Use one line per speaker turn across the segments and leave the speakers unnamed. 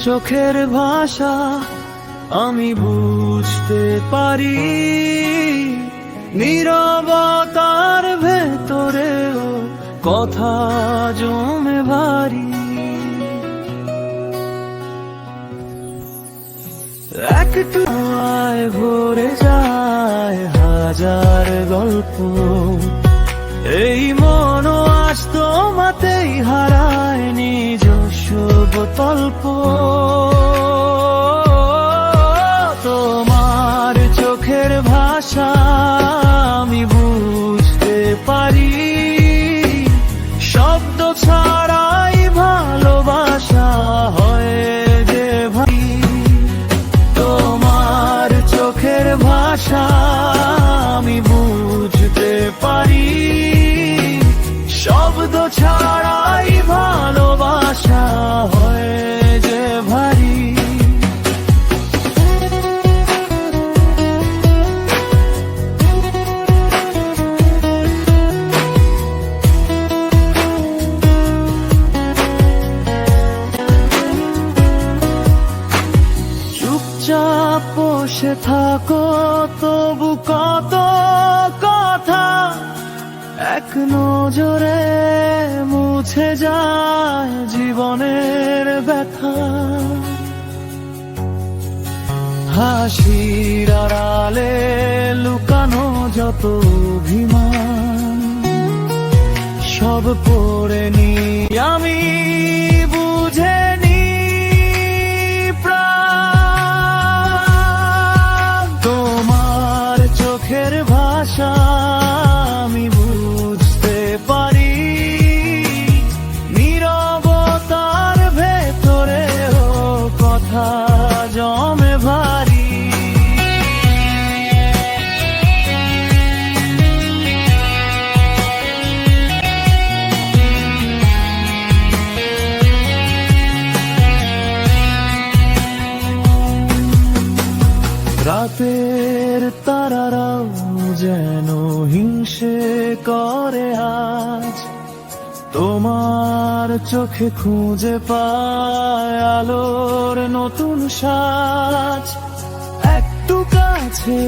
চোখের ভাষা আমি বুঝতে পারি, নীরবতার ভেতরেও কথা জমে ভারী। একটু আয় ভরে যায় হাজার গল্প, এই মন আজ তোমাতেই হারায় নিজস্ব গল্প। তোমার চোখের ভাষা আমি বুঝতে পারি, শব্দ ছাড়াই ভালোবাসা হয় যে ভাই। তোমার চোখের ভাষা আমি বুঝতে পারি, শব্দ ছাড়াই ভালোবাসা হয় যে ভারী। চুপচাপ বসে থাকো তবু কত কথা এক নজরে মুছে যায় জীবনের ব্যথা। হাসির আড়ালে লুকানো যত অভিমান সব পড়ে নি আমি, বুঝে নি প্রাণ। তোমার চোখের ভাষা আমি বুঝতে পারি, নীরবতার ভেতরেও কথা জমে ভারী। রাতের তারারাও যেন হিংসে করে আজ, তোমার চোখে খুঁজে পায় আলোর নতুন সাজ। একটু কাছে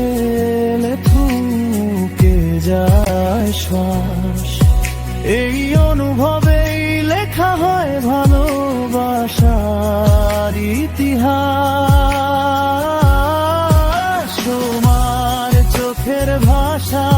এলে থমকে যায় শ্বাস, এই অনুভবেই লেখা হয় ভালোবাসার ইতিহাস। তোমার চোখের ভাষা